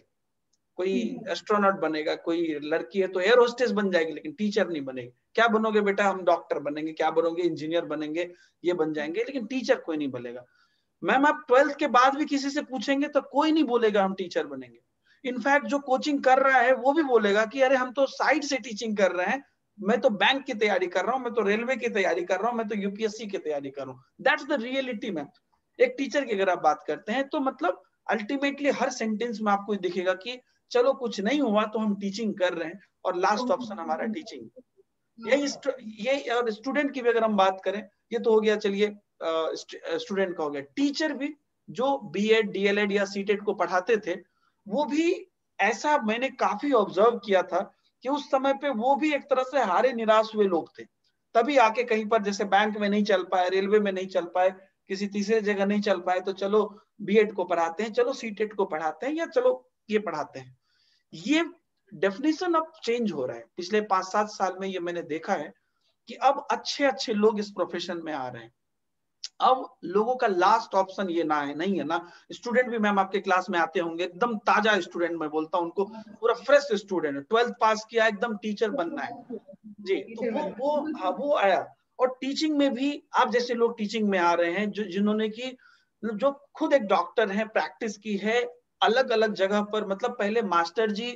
Speaker 1: कोई एस्ट्रोनॉट बनेगा, कोई लड़की है तो एयर होस्टेस बन जाएगी, लेकिन टीचर नहीं बनेगी। क्या बनोगे बेटा, हम डॉक्टर बनेंगे। क्या बनोगे, इंजीनियर बनेंगे, ये बन जाएंगे, लेकिन टीचर कोई नहीं बनेगा। मैम आप 12th के बाद भी किसी से पूछेंगे तो कोई नहीं बोलेगा हम टीचर बनेंगे। इनफैक्ट जो कोचिंग कर रहा है वो भी बोलेगा कि अरे हम तो साइड से टीचिंग कर रहे हैं, मैं तो बैंक की तैयारी कर रहा हूँ, मैं तो रेलवे की तैयारी कर रहा हूँ, मैं तो यूपीएससी की तैयारी कर रहा हूँ। That's the reality ma'am. एक टीचर की अगर आप बात करते हैं तो मतलब अल्टीमेटली हर सेंटेंस में आपको दिखेगा कि चलो कुछ नहीं हुआ तो हम टीचिंग कर रहे हैं, और लास्ट ऑप्शन हमारा टीचिंग। ये और स्टूडेंट की भी अगर हम बात करें, ये तो हो गया चलिए स्टूडेंट का हो गया। टीचर भी जो बीएड डीएलएड या सीटेट को पढ़ाते थे, वो भी ऐसा मैंने काफी ऑब्जर्व किया था कि उस समय पे वो भी एक तरह से हारे निराश हुए लोग थे। तभी आके कहीं पर जैसे बैंक में नहीं चल पाए, रेलवे में नहीं चल पाए, किसी तीसरे जगह नहीं चल पाए, तो चलो बीएड को पढ़ाते हैं, चलो सीटेट को पढ़ाते हैं, या चलो ये पढ़ाते हैं। ये डेफिनेशन अब चेंज हो रहा है। पिछले 5-7 साल में ये मैंने देखा है कि अब अच्छे अच्छे लोग इस प्रोफेशन में आ रहे हैं। अब लोगों का लास्ट ऑप्शन ये ना है, नहीं है ना। स्टूडेंट भी मैम आपके क्लास में आते होंगे, एकदम ताजा स्टूडेंट, मैं बोलता हूँ उनको, पूरा फ्रेश स्टूडेंट है, 12th पास किया, एकदम टीचर बनना है जी। तो वो आया। और टीचिंग में भी आप जैसे लोग टीचिंग में आ रहे हैं, जो जिन्होंने की जो खुद एक डॉक्टर है, प्रैक्टिस की है अलग अलग जगह पर। मतलब पहले मास्टर जी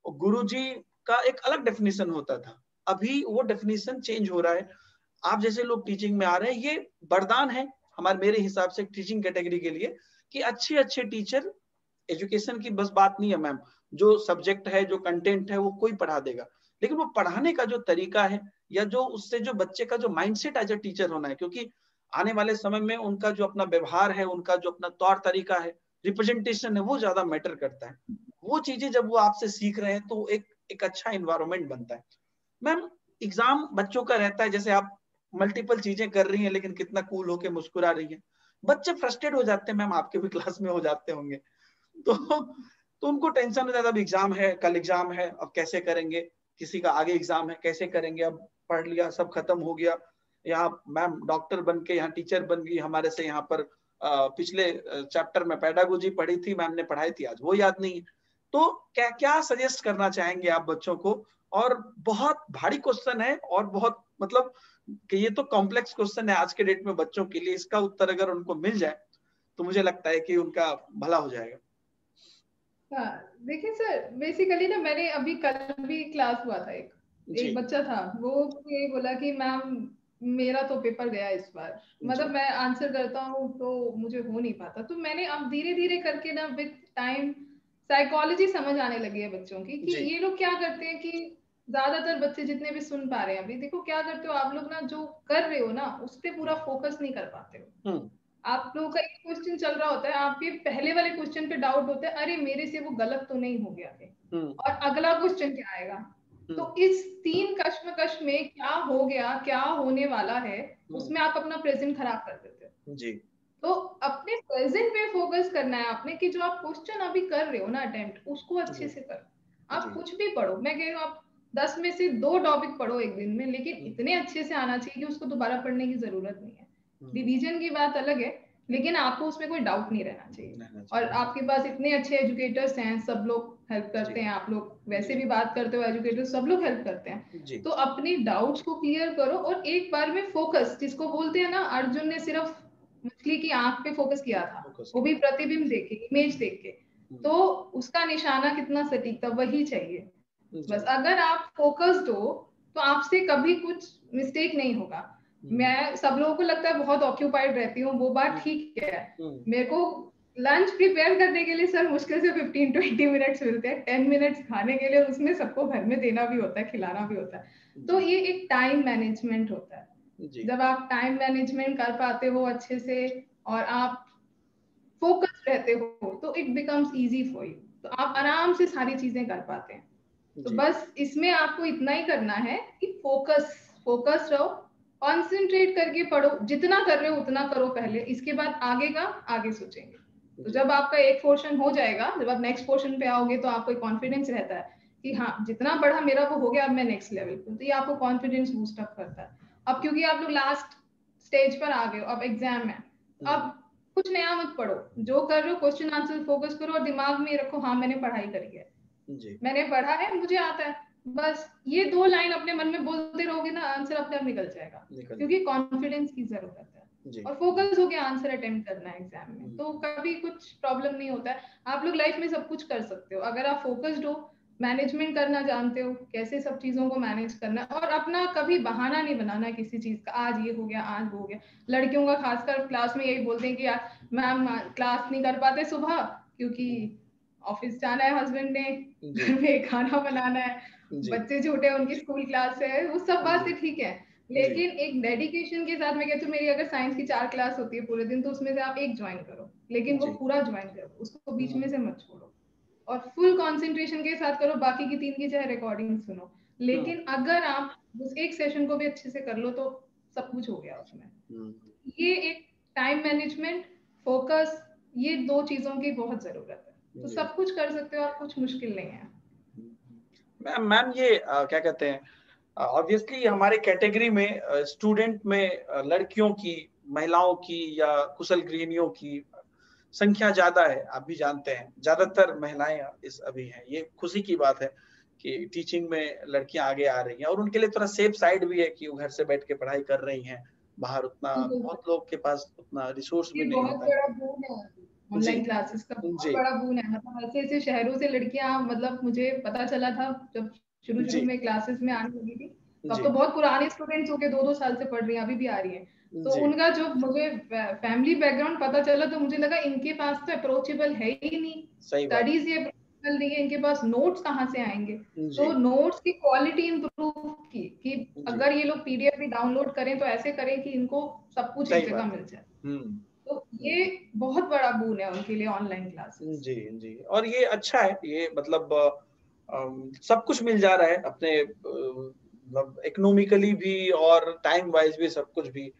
Speaker 1: और गुरु जी का एक अलग डेफिनेशन होता था, अभी वो डेफिनेशन चेंज हो रहा है। आप जैसे लोग टीचिंग में आ रहे हैं, ये वरदान है हमारे, मेरे हिसाब से टीचिंग कैटेगरी के लिए, कि अच्छे अच्छे टीचर, एजुकेशन की बस बात नहीं है मैम, जो सब्जेक्ट है, जो कंटेंट है, वो कोई पढ़ा देगा, लेकिन वो पढ़ाने का जो तरीका है, या जो उससे जो बच्चे का जो माइंडसेट एज ए टीचर होना है, क्योंकि आने वाले समय में उनका जो अपना व्यवहार है, उनका जो अपना तौर तरीका है, रिप्रेजेंटेशन है, वो ज्यादा मैटर करता है। वो चीजें जब वो आपसे सीख रहे हैं तो एक अच्छा इन्वायरमेंट बनता है। मैम एग्जाम बच्चों का रहता है, जैसे आप मल्टीपल चीजें कर रही हैं लेकिन कितना कूल होके मुस्कुरा रही हैं, बच्चे फ्रस्ट्रेट हो जाते हैं मैम, आपके भी क्लास में हो जाते होंगे। तो उनको टेंशन हो जाता है, अब एग्जाम है, कल एग्जाम है, अब कैसे करेंगे, किसी का आगे एग्जाम है, कैसे करेंगे, अब पढ़ लिया, सब खत्म हो गया, यहाँ मैम डॉक्टर बन के यहाँ टीचर बन गई हमारे से, यहाँ पर पिछले चैप्टर में पेडागोजी पढ़ी थी मैम ने, पढ़ाई थी, आज वो याद नहीं है। तो क्या क्या सजेस्ट करना चाहेंगे आप बच्चों को? और बहुत भारी क्वेश्चन है, और बहुत मतलब कि ये तो कॉम्प्लेक्स क्वेश्चन है आज के डेट में बच्चों के लिए, इसका उत्तर अगर उनको मिल जाए तो मुझे लगता है कि उनका भला हो जाएगा।
Speaker 2: हाँ, देखिए सर, बेसिकली ना मैंने अभी कल भी क्लास हुआ था, एक बच्चा था, वो ये बोला कि मैम मेरा तो पेपर गया इस बार, मतलब मैं आंसर करता हूँ तो मुझे हो नहीं पाता। तो मैंने अब धीरे धीरे करके ना विद टाइम साइकोलॉजी समझ आने लगी है बच्चों की, कि ये लोग क्या करते हैं कि ज्यादातर बच्चे जितने भी सुन पा रहे हैं अभी, देखो क्या करते हो आप लोग ना, जो कर रहे हो ना उस पर पूरा फोकस नहीं कर पाते हो। आप लोगों का एक क्वेश्चन चल रहा होता है, आपके पहले वाले क्वेश्चन पे डाउट होता है, अरे मेरे से वो गलत तो नहीं हो गया है, और अगला क्वेश्चन क्या आएगा। तो इस 3 कश्मकश में क्या हो गया, क्या होने वाला है, उसमें आप अपना प्रेजेंट खराब कर देते हो जी। तो अपने प्रेजेंट पे फोकस करना है आपने, कि जो आप क्वेश्चन अभी कर रहे हो ना अटेम्प्ट, उसको अच्छे से करो। आप कुछ भी पढ़ो, मैं कह रही हूँ आप 10 में से 2 टॉपिक पढ़ो एक दिन में, लेकिन इतने अच्छे से आना चाहिए कि उसको दोबारा पढ़ने की जरूरत नहीं है। रिवीजन की बात अलग है, लेकिन आपको उसमें कोई डाउट नहीं रहना चाहिए। और आपके पास इतने अच्छे एजुकेटर्स हैं, सब लोग हेल्प करते हैं, आप लोग वैसे भी बात करते हो, एजुकेटर्स सब लोग हेल्प करते हैं। तो अपने डाउट्स को क्लियर करो, और एक बार में फोकस, जिसको बोलते हैं ना, अर्जुन ने सिर्फ मछली की आंख पे फोकस किया था, वो भी प्रतिबिंब देख के, इमेज देख के, तो उसका निशाना कितना सटीक था, वही चाहिए बस। अगर आप फोकस्ड हो तो आपसे कभी कुछ मिस्टेक नहीं होगा। मैं, सब लोगों को लगता है बहुत ऑक्यूपाइड रहती हूँ, वो बात ठीक है, मेरे को लंच प्रिपेयर करने के लिए सर मुश्किल से 15-20 मिनट्स मिलते हैं, 10 मिनट्स खाने के लिए, उसमें सबको घर में देना भी होता है, खिलाना भी होता है। तो ये एक टाइम मैनेजमेंट होता है। जब आप टाइम मैनेजमेंट कर पाते हो अच्छे से, और आप फोकस रहते हो, तो it becomes easy for you, तो आप आराम से सारी चीजें कर पाते हैं। तो बस इसमें आपको इतना ही करना है कि फोकस रहो, कॉन्सेंट्रेट करके पढ़ो, जितना कर रहे हो उतना करो पहले, इसके बाद आगे का आगे सोचेंगे। तो जब आपका एक पोर्शन हो जाएगा, जब आप नेक्स्ट पोर्शन पे आओगे, तो आपको कॉन्फिडेंस रहता है कि हाँ जितना बढ़ा मेरा वो हो गया, अब मैं नेक्स्ट लेवल पे, तो ये आपको कॉन्फिडेंस बूस्ट अप करता है। अब क्योंकि आप लोग लास्ट स्टेज पर आ गए हो, अब एग्जाम है, अब कुछ नया मत पढ़ो, जो कर रहे हो क्वेश्चन आंसर फोकस करो और दिमाग में रखो हाँ मैंने पढ़ाई करी है, मैंने पढ़ा है, मुझे आता है, बस ये 2 लाइन अपने मन में बोलते रहोगे ना, आंसर अपने आप निकल जाएगा, क्योंकि कॉन्फिडेंस की जरूरत है और फोकस होके आंसर अटेम्प्ट करना है एग्जाम में, तो कभी कुछ प्रॉब्लम नहीं होता है। आप लोग लाइफ में सब कुछ कर सकते हो अगर आप फोकस्ड हो, मैनेजमेंट करना जानते हो, कैसे सब चीजों को मैनेज करना, और अपना कभी बहाना नहीं बनाना किसी चीज का, आज ये हो गया आज वो हो गया। लड़कियों का खासकर क्लास में यही बोलते हैं कि यार मैम क्लास नहीं कर पाते सुबह क्योंकि ऑफिस जाना है, हस्बैंड ने घर में खाना बनाना है, बच्चे छोटे हैं उनकी स्कूल क्लास है, वो सब बातें ठीक है, लेकिन एक डेडिकेशन के साथ मैं कहती हूँ, मेरी अगर साइंस की 4 क्लास होती है पूरे दिन तो उसमें से आप एक ज्वाइन करो, लेकिन वो पूरा ज्वाइन करो, उसको बीच में से मत छोड़ो, और फुल कंसंट्रेशन के साथ करो, बाकी की 3 की चाहे रिकॉर्डिंग सुनो, लेकिन अगर आप उस एक सेशन को भी अच्छे से कर लो तो सब कुछ हो गया उसमें। ये एक टाइम मैनेजमेंट, फोकस, ये 2 चीजों की बहुत जरूरत है, तो सब कुछ कर सकते हो आप, कुछ मुश्किल नहीं है।
Speaker 1: मैम ये क्या कहते हैं, ऑब्वियसली हमारे कैटेगरी में स्टूडेंट में लड़कियों की, महिलाओं की या कुशल गृहिणियों की संख्या ज्यादा है, आप भी जानते हैं, ज्यादातर महिलाएं इस अभी हैं। ये खुशी की बात है कि टीचिंग में लड़कियां आगे आ रही हैं, और उनके लिए थोड़ा सेफ साइड भी है कि वो घर से बैठ के पढ़ाई कर रही हैं, बाहर उतना बहुत लोग के पास उतना रिसोर्स भी नहीं होता है।
Speaker 2: बहुत बड़ा बून है ऑनलाइन क्लासेस का, बहुत बड़ा बून है, मतलब ऐसे ऐसे शहरों से लड़कियां, मतलब मुझे पता चला था जब शुरू में क्लासेस में आने लगी थी, तो अब तो बहुत पुराने स्टूडेंट्स हो के 2-2 साल से पढ़ रही हैं, अभी भी आ रही हैं, तो उनका जो मुझे फैमिली बैकग्राउंड पता चला तो मुझे लगा इनके पास तो अप्रोचेबल है ही नहीं, स्टडीज ये चल रही है, इनके पास नोट्स कहाँ से आएंगे, तो नोट्स की क्वालिटी इंप्रूव की कि अगर ये लोग पीडीएफ भी डाउनलोड करें तो ऐसे करें कि इनको सब कुछ एक जगह मिल जाए, तो ये बहुत बड़ा बून है उनके लिए ऑनलाइन क्लासेस।
Speaker 1: जी, और ये अच्छा है, ये मतलब सब कुछ मिल जा रहा है अपने, मतलब इकोनॉमिकली भी और टाइम वाइज भी, सब कुछ भी।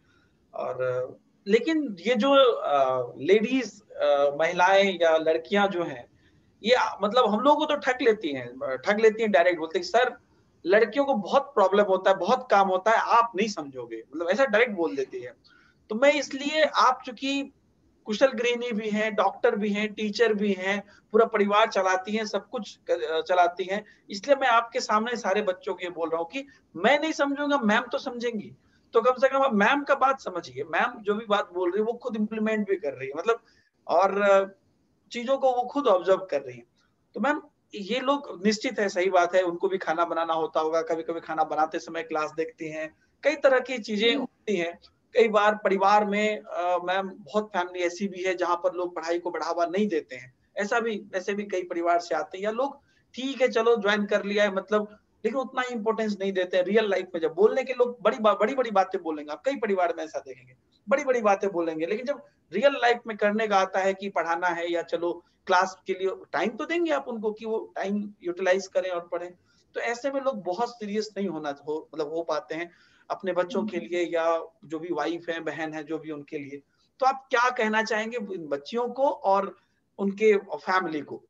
Speaker 1: और लेकिन ये जो लेडीज, महिलाएं या लड़कियां जो हैं, ये मतलब हम लोगों को तो ठग लेती हैं, डायरेक्ट बोलते हैं सर लड़कियों को बहुत प्रॉब्लम होता है, बहुत काम होता है, आप नहीं समझोगे, मतलब ऐसा डायरेक्ट बोल देती है। तो मैं इसलिए, आप चूंकि कुशल गृहिणी भी हैं, डॉक्टर भी हैं, टीचर भी हैं, पूरा परिवार चलाती हैं, सब कुछ चलाती हैं, इसलिए मैं आपके सामने सारे बच्चों को ये बोल रहा हूँ कि मैं नहीं समझूंगा, मैम तो समझेंगी, तो कम से कम आप मैम का बात समझिए, मैम जो भी बात बोल रही है वो खुद इम्प्लीमेंट भी कर रही है, मतलब और चीजों को वो खुद ऑब्जर्व कर रही है। तो मैम ये लोग निश्चित है, सही बात है, उनको भी खाना बनाना होता होगा, कभी कभी खाना बनाते समय क्लास देखती हैं, कई तरह की चीजें होती हैं। कई बार परिवार में मैम बहुत फैमिली ऐसी भी है जहां पर लोग पढ़ाई को बढ़ावा नहीं देते हैं, ऐसे भी कई परिवार से आते हैं, या लोग ठीक है चलो ज्वाइन कर लिया है मतलब, लेकिन उतना ही इंपॉर्टेंस नहीं देते हैं। रियल लाइफ में जब बोलने के लोग बड़ी बड़ी बातें बोलेंगे, आप कई परिवार में ऐसा देखेंगे, बड़ी बड़ी बातें बोलेंगे, लेकिन जब रियल लाइफ में करने का आता है कि पढ़ाना है या चलो क्लास के लिए टाइम तो देंगे आप उनको कि वो टाइम यूटिलाइज करें और पढ़ें, तो ऐसे में लोग बहुत सीरियस नहीं मतलब हो पाते हैं अपने बच्चों के लिए, या जो भी वाइफ है, बहन है, जो भी उनके लिए। तो आप क्या कहना चाहेंगे इन बच्चियों को और उनके फैमिली को?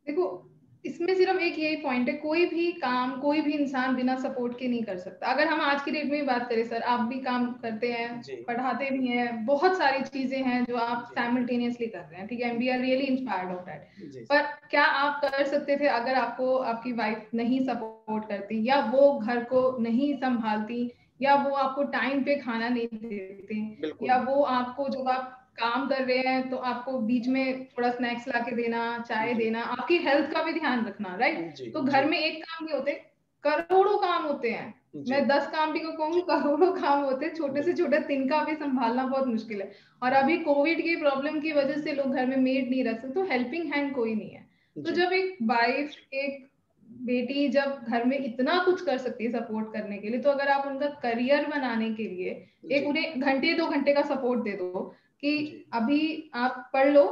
Speaker 2: देखो इसमें सिर्फ एक यही पॉइंट है, कोई भी काम कोई भी इंसान बिना सपोर्ट के नहीं कर सकता। अगर हम आज की डेट में बात करें, सर आप भी काम करते हैं, पढ़ाते भी हैं, बहुत सारी चीजें हैं जो आप साइमल्टेनियसली कर रहे हैं, ठीक है, we are really inspired of that, पर क्या आप कर सकते थे अगर आपको आपकी वाइफ नहीं सपोर्ट करती, या वो घर को नहीं संभालती, या वो आपको टाइम पे खाना नहीं देते, या वो आपको जब आप काम कर रहे हैं तो आपको बीच में थोड़ा स्नैक्स ला के देना, चाय देना, आपकी हेल्थ का भी ध्यान रखना, राइट? तो घर में एक काम नहीं होते, करोड़ों काम होते हैं, मैं 10 काम भी को कहूंगी, करोड़ों काम होते हैं, छोटे से छोटे तिनका भी संभालना बहुत मुश्किल है। और अभी कोविड की प्रॉब्लम की वजह से लोग घर में मेड नहीं रख सकते, तो हेल्पिंग हैंड कोई नहीं है। तो जब एक वाइफ, एक बेटी जब घर में इतना कुछ कर सकती है सपोर्ट करने के लिए, तो अगर आप उनका करियर बनाने के लिए एक उन्हें घंटे 2 घंटे का सपोर्ट दे दो कि अभी आप पढ़ लो,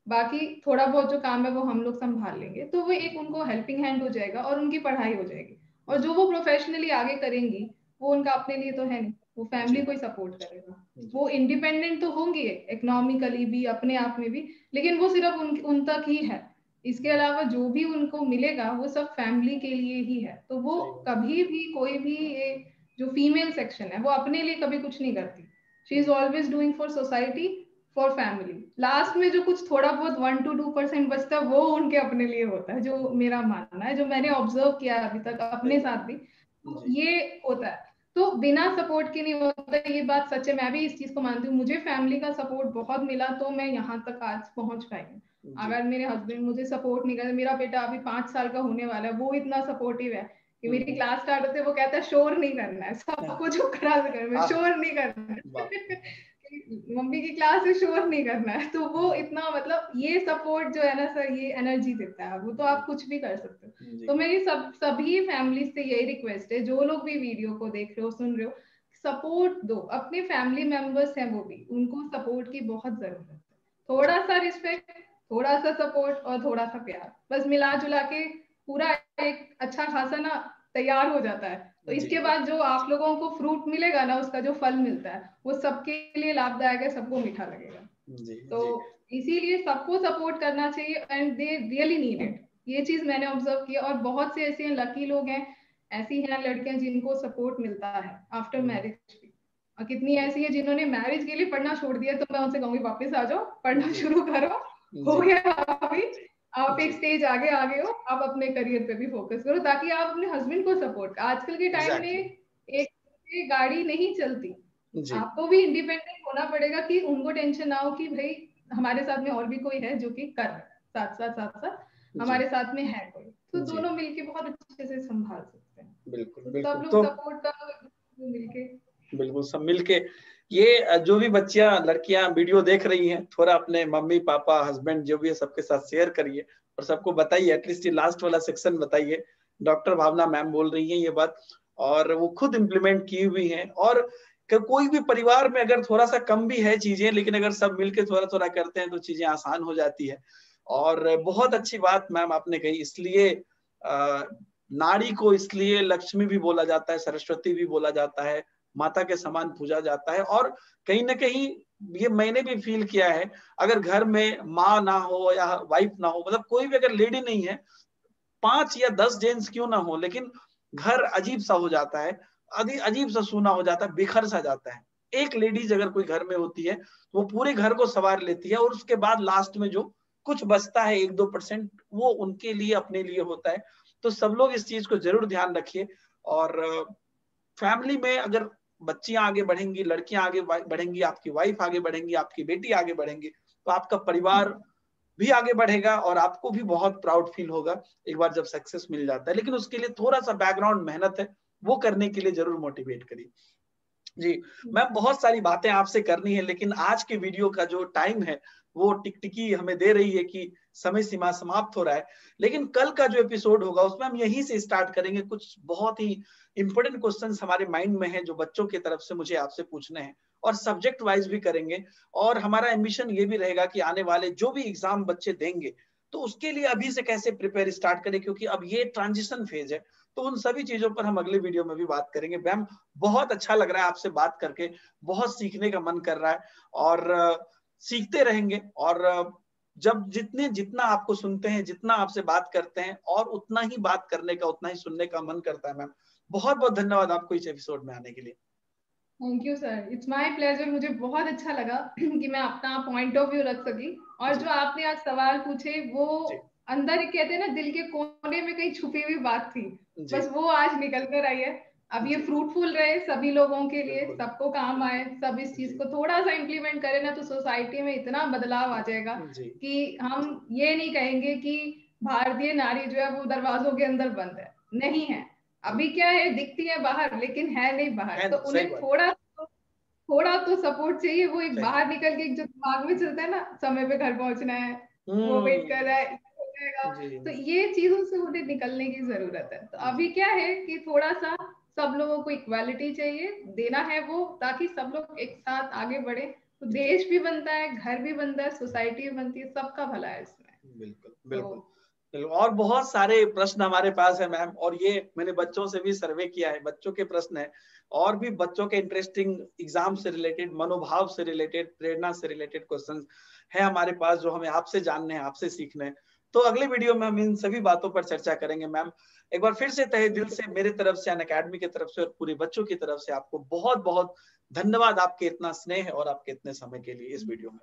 Speaker 2: बाकी थोड़ा बहुत जो काम है वो हम लोग संभाल लेंगे, तो वो एक उनको हेल्पिंग हैंड हो जाएगा और उनकी पढ़ाई हो जाएगी। और जो वो प्रोफेशनली आगे करेंगी वो उनका अपने लिए तो है नहीं, वो फैमिली को ही सपोर्ट करेगा, वो इंडिपेंडेंट तो होंगे इकोनॉमिकली भी, अपने आप में भी, लेकिन वो सिर्फ उन तक ही है। इसके अलावा जो भी उनको मिलेगा वो सब फैमिली के लिए ही है। तो वो कभी भी कोई भी ये जो फीमेल सेक्शन है वो अपने लिए कभी कुछ नहीं करती। She is always doing for society, for family. Last में जो कुछ थोड़ा बहुत 1-2% बचता है वो उनके अपने लिए होता है, जो मेरा मानना है, जो मैंने ऑब्जर्व किया अभी तक अपने साथ भी, तो ये होता है। तो बिना सपोर्ट के नहीं होता, ये बात सच है। मैं भी इस चीज को मानती हूँ, मुझे फैमिली का सपोर्ट बहुत मिला तो मैं यहाँ तक आज पहुंच पाई हूँ। अगर मेरे हस्बैंड मुझे सपोर्ट नहीं करते, मेरा बेटा अभी 5 साल का होने वाला है, वो इतना सपोर्टिव है कि मेरी क्लास स्टार्ट होते वो कहता है शोर नहीं करना है, सबको चुप करा दे, घर में शोर नहीं करना है मम्मी की क्लास में शोर नहीं करना है। तो वो इतना मतलब ये सपोर्ट जो है ना सर, ये एनर्जी देता है, वो तो आप कुछ भी कर सकते हो। तो मेरी सभी फैमिली से यही रिक्वेस्ट है, जो लोग भी वीडियो को देख रहे हो, सुन रहे हो, सपोर्ट दो। अपने फैमिली मेंबर्स हैं वो भी, उनको सपोर्ट की बहुत जरूरत है। थोड़ा सा रिस्पेक्ट, थोड़ा सा सपोर्ट और थोड़ा सा प्यार, बस मिला जुला के पूरा एक अच्छा खासा ना तैयार हो जाता है। तो इसके बाद जो आप लोगों को फ्रूट मिलेगा ना, उसका जो फल मिलता है वो सबके लिए लाभदायक है, सबको मीठा लगेगा। तो इसीलिए सबको सपोर्ट करना चाहिए and they really need it. ये चीज मैंने ऑब्जर्व किया, और बहुत से ऐसे लकी लोग हैं, ऐसी हैं लड़कियां जिनको सपोर्ट मिलता है आफ्टर मैरिज भी। और कितनी ऐसी है जिन्होंने मैरिज के लिए पढ़ना छोड़ दिया, तो मैं उनसे कहूंगी वापस आ जाओ, पढ़ना शुरू करो, हो गया अभी आप एक स्टेज आगे आ गए हो, आप अपने करियर पे भी फोकस करो, ताकि आप अपने हस्बैंड को सपोर्ट। आजकल के टाइम में एक गाड़ी नहीं चलती, आपको भी इंडिपेंडेंट होना पड़ेगा कि उनको टेंशन ना हो कि भाई हमारे साथ में और भी कोई है जो कि कर साथ साथ हमारे साथ में है कोई, तो दोनों मिलके बहुत अच्छे से संभाल सकते हैं।
Speaker 1: बिल्कुल,
Speaker 2: तो सब लोग सपोर्ट करो मिलके।
Speaker 1: बिल्कुल, सब मिलके। ये जो भी बच्चियां लड़कियां वीडियो देख रही हैं, थोड़ा अपने मम्मी पापा हस्बैंड जो भी है सबके साथ शेयर करिए और सबको बताइए, एटलीस्ट ये लास्ट वाला सेक्शन बताइए। डॉक्टर भावना मैम बोल रही हैं ये बात, और वो खुद इम्प्लीमेंट की हुई हैं। और कोई भी परिवार में अगर थोड़ा सा कम भी है चीजें, लेकिन अगर सब मिलके थोड़ा थोड़ा करते हैं तो चीजें आसान हो जाती है। और बहुत अच्छी बात मैम आपने कही। इसलिए नारी को इसलिए लक्ष्मी भी बोला जाता है, सरस्वती भी बोला जाता है, माता के समान पूजा जाता है। और कहीं ना कहीं ये मैंने भी फील किया है, अगर घर में माँ ना हो या वाइफ ना हो, मतलब कोई भी अगर लेडी नहीं है, 5 या 10 जेंट्स क्यों ना हो, लेकिन घर अजीब सा हो जाता है, अजीब सा सूना हो जाता है, बिखर सा जाता है। एक लेडीज अगर कोई घर में होती है तो वो पूरे घर को संवार लेती है, और उसके बाद लास्ट में जो कुछ बचता है 1-2% वो उनके लिए अपने लिए होता है। तो सब लोग इस चीज को जरूर ध्यान रखिए। और फैमिली में अगर बच्चियां आगे बढ़ेंगी, लड़कियां आगे बढ़ेंगी, आपकी वाइफ आगे बढ़ेंगी, आपकी बेटी आगे बढ़ेंगी, तो आपका परिवार भी आगे बढ़ेगा और आपको भी बहुत प्राउड फील होगा एक बार जब सक्सेस मिल जाता है। लेकिन उसके लिए थोड़ा सा बैकग्राउंड मेहनत है, वो करने के लिए जरूर मोटिवेट करिए। जी मैम, बहुत सारी बातें आपसे करनी है, लेकिन आज के वीडियो का जो टाइम है वो टिकटिकी हमें दे रही है कि समय सीमा समाप्त हो रहा है। लेकिन कल का जो एपिसोड होगा उसमें हम यहीं से स्टार्ट करेंगे। कुछ बहुत ही इंपॉर्टेंट क्वेश्चंस हमारे माइंड में है जो बच्चों की तरफ से मुझे आपसे पूछने हैं, और सब्जेक्ट वाइज भी करेंगे। और हमारा एम्बिशन ये भी रहेगा कि आने वाले जो भी एग्जाम बच्चे देंगे तो उसके लिए अभी से कैसे प्रिपेयर स्टार्ट करें, क्योंकि अब ये ट्रांजिशन फेज है। तो उन सभी चीजों पर हम अगले वीडियो में भी बात करेंगे। मैम बहुत अच्छा लग रहा है आपसे बात करके, बहुत सीखने का मन कर रहा है, और सीखते रहेंगे। और जब जितना आपको सुनते हैं, जितना आपसे बात करते हैं, और उतना ही बात करने का, उतना ही सुनने का मन करता है। मैम बहुत बहुत धन्यवाद आपको इस एपिसोड में आने के लिए।
Speaker 2: Thank you sir, it's my pleasure. मुझे बहुत अच्छा लगा कि मैं अपना पॉइंट ऑफ व्यू रख सकी। और जो आपने आज सवाल पूछे वो अंदर ही कहते हैं ना, दिल के कोने में कहीं छुपी हुई बात थी, बस वो आज निकल कर आई है। अब ये फ्रूटफुल रहे सभी लोगों के लिए, सबको काम आए, सब इस चीज को थोड़ा सा इम्प्लीमेंट करें ना, तो सोसाइटी में इतना बदलाव आ जाएगा कि हम ये नहीं कहेंगे कि भारतीय नारी जो है वो दरवाजों के अंदर बंद है, नहीं है। अभी क्या है, दिखती है बाहर लेकिन है नहीं बाहर। तो उन्हें थोड़ा तो सपोर्ट चाहिए। वो एक बाहर निकल के जो दिमाग में चलता है ना, समय पे घर पहुंचना है, वो वेट कर रहा है, तो ये चीजों से उन्हें निकलने की जरूरत है। तो अभी क्या है कि थोड़ा सा सब लोगों को इक्वालिटी चाहिए, देना है वो, ताकि सब लोग एक साथ आगे बढ़े, तो देश भी बनता है, घर भी बनता है, सोसाइटी भी बनती है, सबका भला है इसमें।
Speaker 1: बिल्कुल बिल्कुल। और बहुत सारे प्रश्न हमारे पास है मैम, और ये मैंने बच्चों से भी सर्वे किया है, बच्चों के प्रश्न है, और भी बच्चों के इंटरेस्टिंग एग्जाम से रिलेटेड, मनोभाव से रिलेटेड, प्रेरणा से रिलेटेड क्वेश्चंस है हमारे पास, जो हमें आपसे जानने हैं, आपसे सीखने हैं। तो अगले वीडियो में हम इन सभी बातों पर चर्चा करेंगे। मैम एक बार फिर से तहे दिल से मेरे तरफ से, अनअकैडमी की तरफ से और पूरे बच्चों की तरफ से आपको बहुत बहुत धन्यवाद, आपके इतना स्नेह और आपके इतने समय के लिए इस वीडियो में।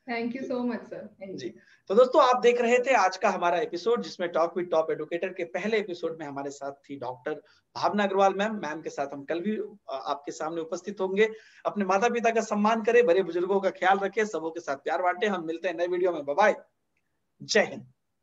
Speaker 2: Thank you so much sir.
Speaker 1: जी, तो दोस्तों आप देख रहे थे आज का हमारा एपिसोड, जिसमें टॉक विद टॉप एडुकेटर के पहले एपिसोड में हमारे साथ थी डॉक्टर भावना अग्रवाल मैम। मैम के साथ हम कल भी आपके सामने उपस्थित होंगे। अपने माता पिता का सम्मान करें, बड़े बुजुर्गों का ख्याल रखें, सबों के साथ प्यार बांटे। हम मिलते हैं नए वीडियो में। बाय बाय, जय हिंद।